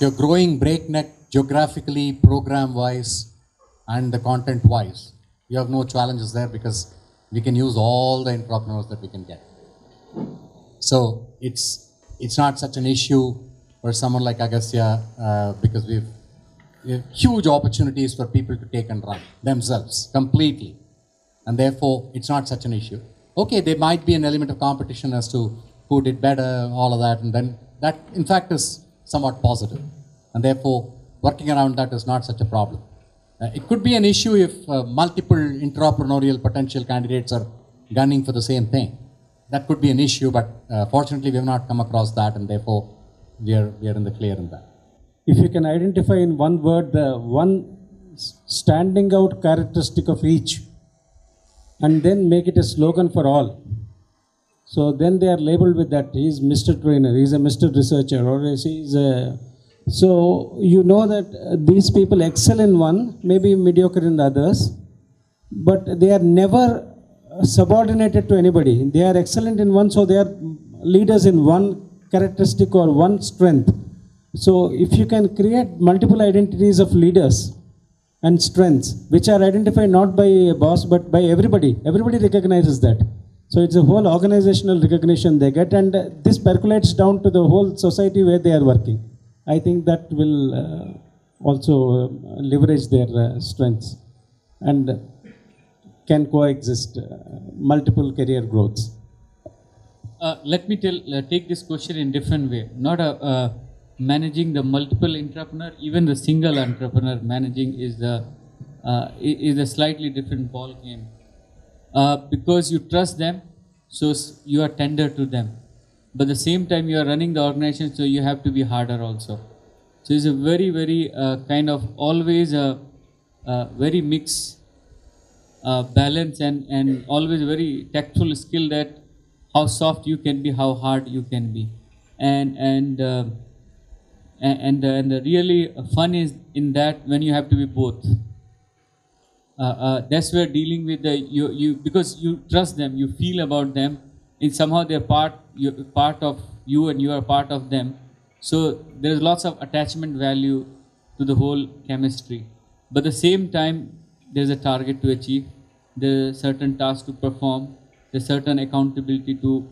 you're growing breakneck geographically, program-wise, and the content-wise, you have no challenges there because we can use all the entrepreneurs that we can get. So it's not such an issue for someone like Agastya because we have huge opportunities for people to take and run themselves completely. And therefore, it's not such an issue. Okay, there might be an element of competition as to who did better, all of that, and then that, in fact, is somewhat positive. And therefore, working around that is not such a problem. It could be an issue if multiple entrepreneurial potential candidates are gunning for the same thing. That could be an issue, but fortunately, we have not come across that, and therefore, we are in the clear in that. If you can identify in one word the one standing out characteristic of each, and then make it a slogan for all. So then they are labeled with that. He is Mr. Trainer, he is a Mr. Researcher, or he is a... So you know that these people excel in one, maybe mediocre in the others, but they are never subordinated to anybody. They are excellent in one, so they are leaders in one characteristic or one strength. So if you can create multiple identities of leaders and strengths, which are identified not by a boss, but by everybody. Everybody recognizes that. So it's a whole organizational recognition they get, and this percolates down to the whole society where they are working. I think that will also leverage their strengths and can coexist multiple career growths. Let me take this question in different way. Not managing the multiple entrepreneur, even the single entrepreneur managing is a slightly different ball game. Because you trust them, so you are tender to them. But at the same time, you are running the organization, so you have to be harder also. So it's a very, very kind of always a very mixed balance and always a very tactful skill that how soft you can be, how hard you can be. And the really fun is in that when you have to be both. That's where dealing with the because you trust them, you feel about them, and somehow they're part of you and you are part of them. So there's lots of attachment value to the whole chemistry. But at the same time, there's a target to achieve, there's a certain task to perform, there's certain accountability to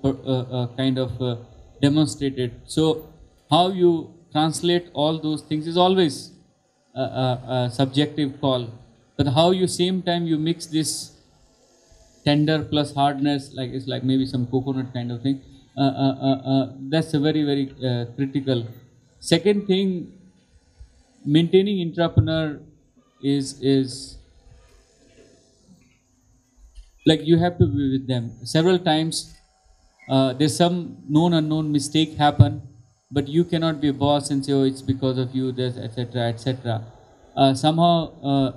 kind of demonstrate it. So how you translate all those things is always a subjective call. But how you same time you mix this tender plus hardness, like it's like maybe some coconut kind of thing. That's a very, very critical. Second thing, maintaining entrepreneur is like you have to be with them. Several times there's some known unknown mistake happen, but you cannot be a boss and say, oh, it's because of you, this, etc., etc. Somehow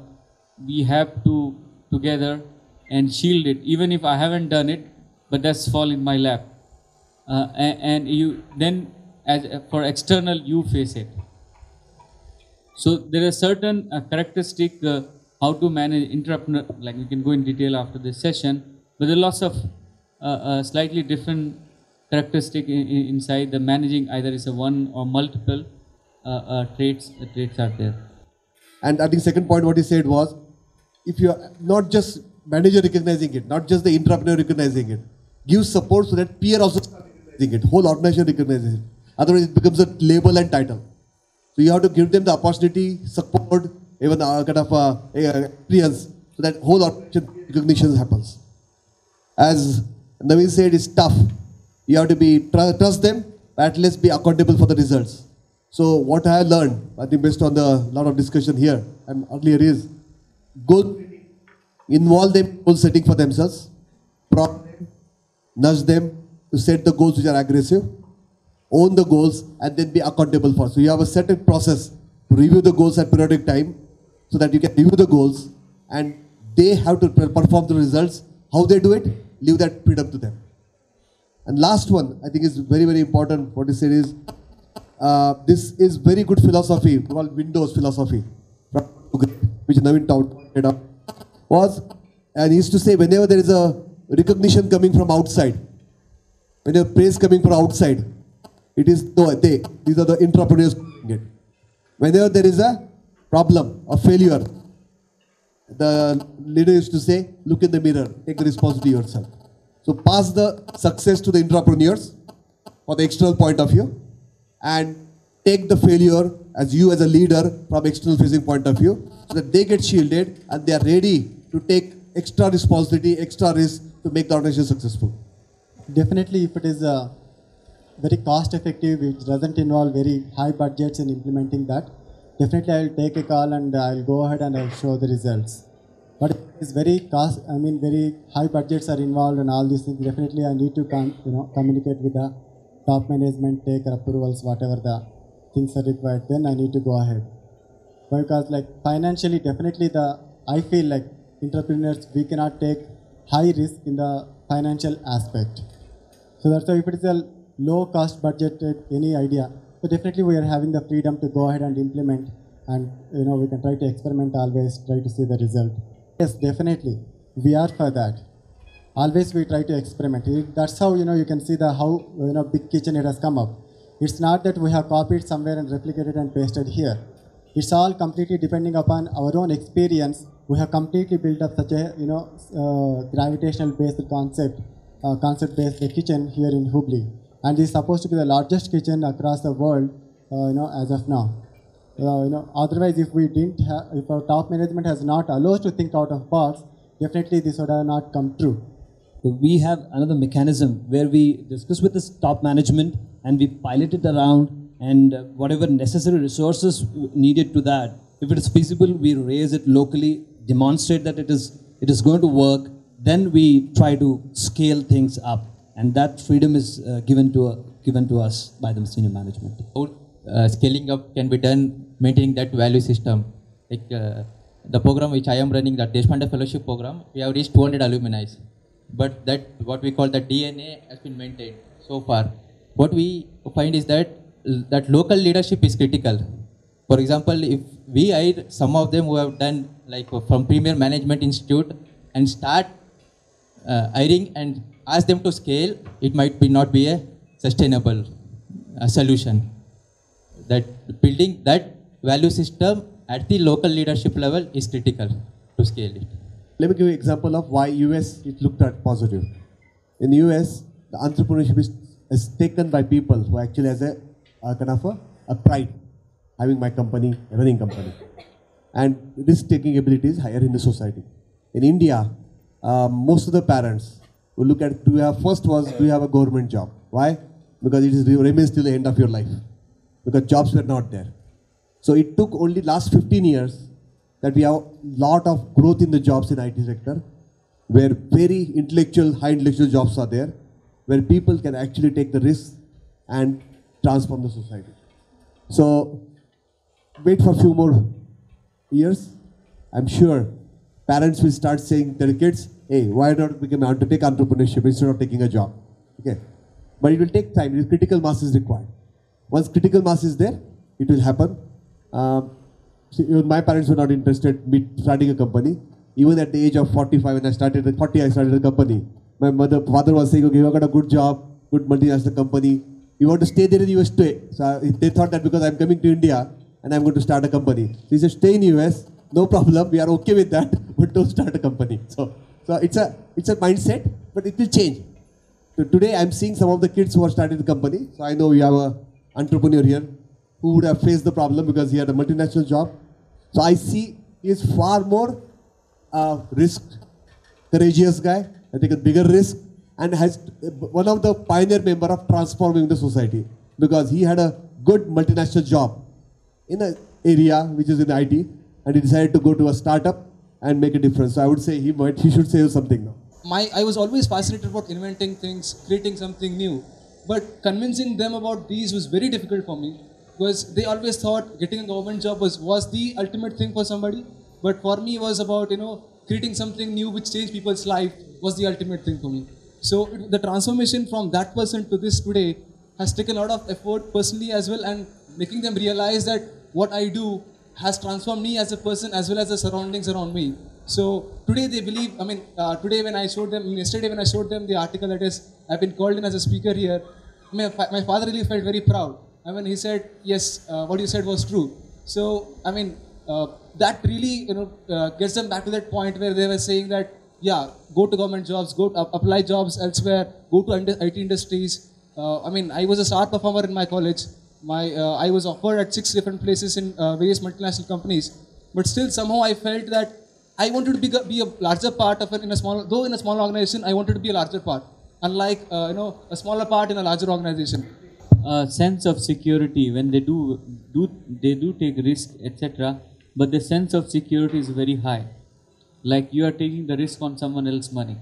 we have to together and shield it, even if I haven't done it, but that's fall in my lap. And you then, as for external, you face it. So there are certain characteristic how to manage entrepreneur. Like we can go in detail after this session, but there are lots of slightly different characteristic inside the managing. Either it's a one or multiple traits are there. And I think second point what he said was, if you are not just manager recognizing it, not just the entrepreneur recognizing it, give support so that peer also start recognizing it, whole organization recognizes it. Otherwise it becomes a label and title. So you have to give them the opportunity, support, even kind of experience, so that whole organization recognition happens. As Naveen said, it's tough. You have to be trust them, but at least be accountable for the results. So what I have learned, I think based on the lot of discussion here and earlier is, goal involve them in goal setting for themselves, prompt them, nudge them to set the goals which are aggressive, own the goals, and then be accountable for. So you have a set process to review the goals at periodic time, so that you can review the goals and they have to perform the results. How they do it, leave that freedom to them. And last one, I think is very, very important. What he said is, this is very good philosophy called Windows philosophy, which Naveen taught up, was, and he used to say whenever there is a recognition coming from outside, when a praise coming from outside, it is no, these are the entrepreneurs doing it. Whenever there is a problem, a failure, the leader used to say, look in the mirror, take the responsibility yourself. So pass the success to the entrepreneurs for the external point of view, and take the failure as you as a leader from external facing point of view, so that they get shielded and they are ready to take extra responsibility, extra risk to make the organization successful. Definitely, if it is very cost effective, it doesn't involve very high budgets in implementing that, definitely I will take a call and I will go ahead and I will show the results. But if it's very very high budgets are involved and all these things, definitely I need to communicate with the top management, take approvals, whatever the things are required, then I need to go ahead. Because like financially, definitely I feel like entrepreneurs, we cannot take high risk in the financial aspect. So that's why if it is a low cost budget, any idea, so definitely we are having the freedom to go ahead and implement, and we can try to experiment always, try to see the result. Yes, definitely, we are for that. Always we try to experiment. That's how you can see how big kitchen it has come up. It's not that we have copied somewhere and replicated and pasted here. It's all completely depending upon our own experience. We have completely built up such a gravitational based concept based kitchen here in Hubli, and it's supposed to be the largest kitchen across the world as of now. Otherwise, if we didn't if our top management has not allowed to think out of box, definitely this would have not come true. We have another mechanism where we discuss with the top management and we pilot it around, and whatever necessary resources needed to that, if it is feasible, we raise it locally, demonstrate that it is going to work, then we try to scale things up, and that freedom is given to us by the senior management. Scaling up can be done maintaining that value system. Like the program which I am running, the Deshpande Fellowship Program, we have reached 200 alumni. But that what we call the DNA has been maintained so far. What we find is that local leadership is critical. For example, if we hire some of them who have done like from Premier Management Institute and start hiring and ask them to scale, it might not be a sustainable solution. That building that value system at the local leadership level is critical to scale it. Let me give you an example of why US is looked at positive. In the US, the entrepreneurship is taken by people who actually has a kind of a pride, having my company, running company. And risk-taking ability is higher in the society. In India, most of the parents will look at, do you have a government job? Why? Because it remains till the end of your life. Because jobs were not there. So it took only last 15 years that we have a lot of growth in the jobs in IT sector, where very high intellectual jobs are there, where people can actually take the risk and transform the society. So wait for a few more years. I'm sure parents will start saying to their kids, hey, why not take entrepreneurship instead of taking a job? Okay. But it will take time. Critical mass is required. Once critical mass is there, it will happen. Even my parents were not interested in me starting a company. Even at the age of 45, when I started at 40, I started a company. My father was saying, okay, you got a good job, good multinational company. You want to stay there in the US, stay. So they thought that because I'm coming to India and I'm going to start a company. So he said, stay in the US, no problem, we are okay with that, but don't start a company. So it's a mindset, but it will change. So today I'm seeing some of the kids who are starting the company. So I know we have an entrepreneur here who would have faced the problem because he had a multinational job. So I see he is far more courageous guy, I take a bigger risk, and has one of the pioneer member of transforming the society, because he had a good multinational job in an area which is in IT, and he decided to go to a startup and make a difference. So I would say he should say something now. I was always fascinated about inventing things, creating something new, but convincing them about these was very difficult for me, because they always thought getting a government job was the ultimate thing for somebody. But for me, it was about creating something new which changed people's life was the ultimate thing for me. So the transformation from that person to this today has taken a lot of effort personally as well, and making them realize that what I do has transformed me as a person as well as the surroundings around me. So today they believe, yesterday when I showed them the article that I've been called in as a speaker here, my father really felt very proud. He said, yes, what you said was true. So I mean, that really gets them back to that point where they were saying that yeah, go to government jobs, go to, apply jobs elsewhere, go to IT industries. I mean, I was a star performer in my college. I was offered at 6 different places in various multinational companies, but still somehow I felt that I wanted to be a larger part of it in a small, though in a small organization, I wanted to be a larger part, unlike a smaller part in a larger organization. Sense of security when they do take risk, etc. But the sense of security is very high. Like you are taking the risk on someone else's money.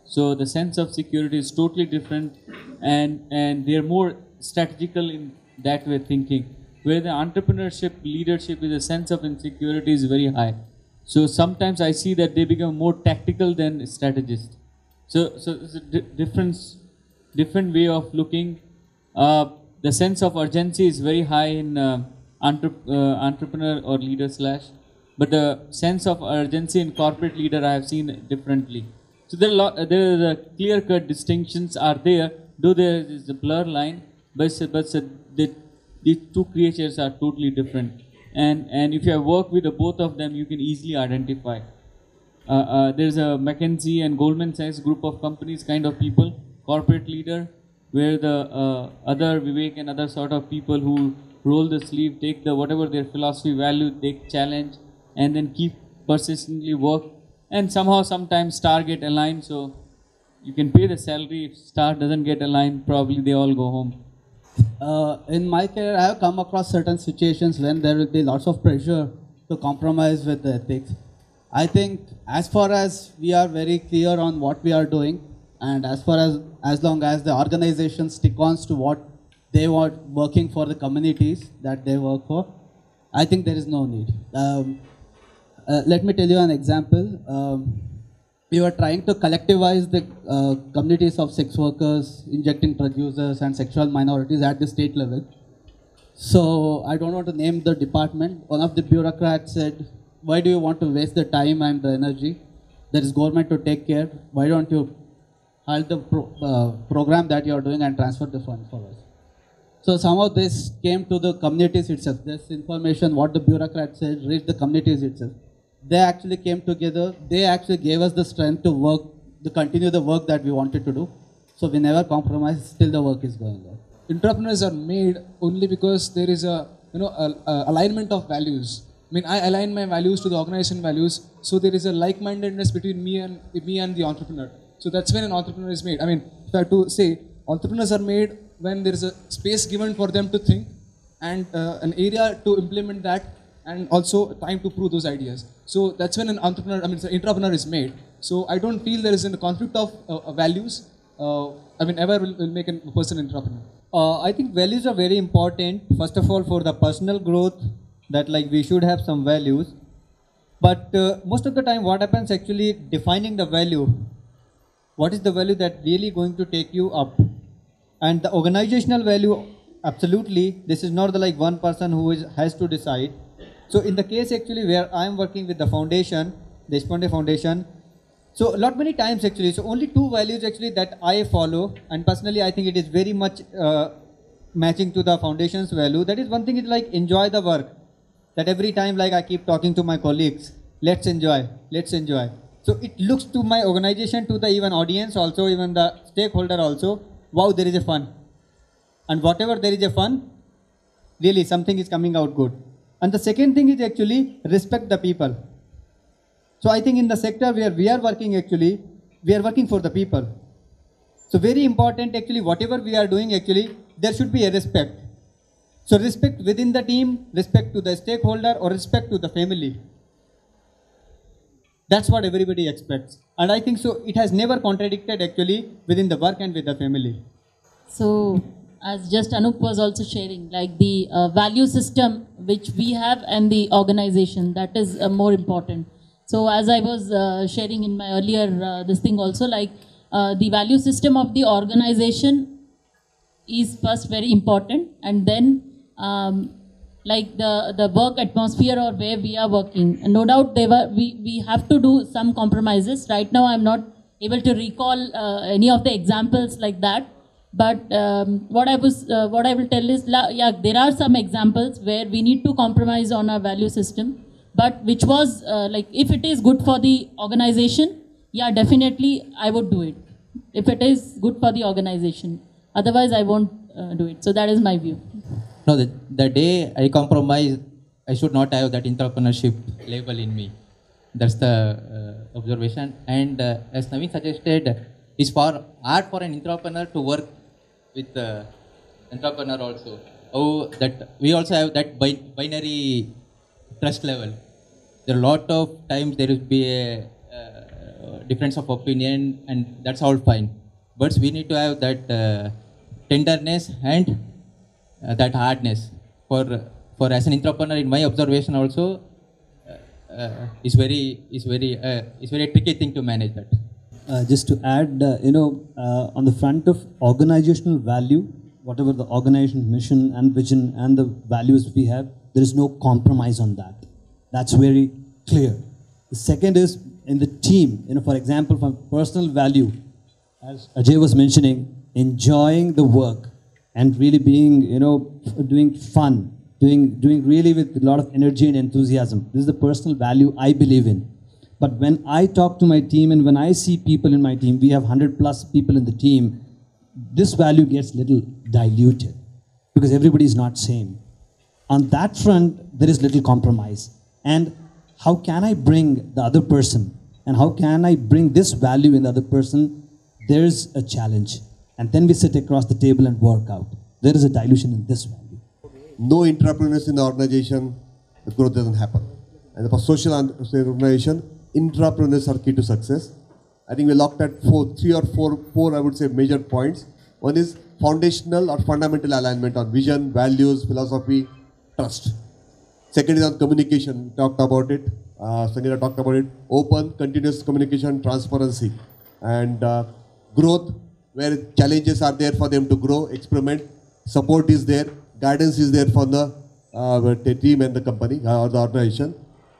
So the sense of security is totally different, and they are more strategical in that way thinking. Where the entrepreneurship, leadership is a sense of insecurity is very high. So sometimes I see that they become more tactical than strategist. So it's a different way of looking. The sense of urgency is very high in entrepreneur or leader slash. But the sense of urgency in corporate leader I have seen differently. So there are the clear-cut distinctions are there, though there is a blur line, but these two creatures are totally different. And if you have worked with the both of them, you can easily identify. There's a McKinsey and Goldman Sachs group of companies kind of people, corporate leader, where the other Vivek and other sort of people who roll the sleeve, take the whatever their philosophy, value, they challenge, and then keep persistently work, and somehow sometimes star get aligned, so you can pay the salary. If star doesn't get aligned, probably they all go home. In my career, I have come across certain situations when there will be lots of pressure to compromise with the ethics. I think as far as we are very clear on what we are doing, and as long as the organization stick on to what they want, working for the communities that they work for, I think there is no need. Let me tell you an example. We were trying to collectivize the communities of sex workers, injecting drug users, and sexual minorities at the state level. So I don't want to name the department. One of the bureaucrats said, "Why do you want to waste the time and the energy? There is government to take care. Why don't you halt the program that you are doing and transfer the fund for us?" So somehow this came to the communities itself. This information, what the bureaucrat said, reached the communities itself. They actually came together. They actually gave us the strength to work, to continue the work that we wanted to do. So we never compromised. Still the work is going on. Entrepreneurs are made only because there is a alignment of values. I mean, I align my values to the organization values, so there is a like-mindedness between me and the entrepreneur. So that's when an entrepreneur is made. I mean, if I have to say, entrepreneurs are made when there is a space given for them to think, and an area to implement that, and also time to prove those ideas. So that's when an entrepreneur is made. So I don't feel there is a conflict of values. Ever will make a person entrepreneur. I think values are very important. First of all, for the personal growth, that like we should have some values. But most of the time, what happens actually defining the value. What is the value that really going to take you up? And the organizational value, absolutely. This is not the like one person who has to decide. So in the case actually where I am working with the foundation, the Deshpande Foundation, so many times actually, so only two values actually that I follow, and personally I think it is very much matching to the foundation's value. That is one thing is like enjoy the work. That every time like I keep talking to my colleagues, let's enjoy. So it looks to my organization, to the even audience also, even the stakeholder also, wow, there is a fun. And whatever there is a fun, really something is coming out good. And the second thing is actually respect the people. So I think in the sector where we are working actually, we are working for the people. So very important actually, whatever we are doing actually, there should be a respect. So respect within the team, respect to the stakeholder, or respect to the family. That's what everybody expects. And I think so it has never contradicted actually within the work and with the family. So as just Anup was also sharing, like the value system which we have and the organization, that is more important. So as I was sharing in my earlier this thing also, like the value system of the organization is first very important, and then like the work atmosphere or where we are working. And no doubt we have to do some compromises. Right now I'm not able to recall any of the examples like that. But what I will tell is, yeah, there are some examples where we need to compromise on our value system, but which was like, if it is good for the organization, yeah, definitely I would do it. If it is good for the organization, otherwise I won't do it. So that is my view. No, the day I compromise, I should not have that entrepreneurship label in me. That's the observation. And as Naveen suggested, it's for hard for an entrepreneur to work with entrepreneur also. Oh, that we also have that binary trust level. There are a lot of times there will be a difference of opinion, and that's all fine. But we need to have that tenderness and that hardness. For as an entrepreneur, in my observation also, is very tricky thing to manage that. Just to add, on the front of organizational value, whatever the organization's mission and vision and the values we have, there is no compromise on that. That's very clear. The second is in the team, for example, from personal value, as Ajay was mentioning, enjoying the work and really being, doing fun, doing really with a lot of energy and enthusiasm. This is the personal value I believe in. But when I talk to my team and when I see people in my team, we have 100+ people in the team, this value gets little diluted because everybody is not same. On that front, there is little compromise. And how can I bring the other person and how can I bring this value in the other person? There's a challenge. And then we sit across the table and work out. There is a dilution in this value. No entrepreneurs in the organization, the growth doesn't happen. And for social organization, intrapreneurs are key to success. I think we looked at three or four, I would say, major points. One is foundational or fundamental alignment on vision, values, philosophy, trust. Second is on communication. We talked about it. Sangeeta talked about it. Open, continuous communication, transparency. And growth, where challenges are there for them to grow, experiment. Support is there. Guidance is there for the team and the company or the organization.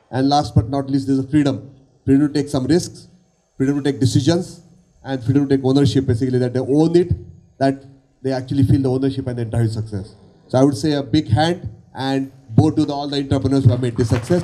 And last but not least, there's a freedom. Freedom to take some risks, freedom to take decisions, and freedom to take ownership, basically, that they own it, that they actually feel the ownership and the entire success. So I would say a big hand and bow to all the entrepreneurs who have made this success.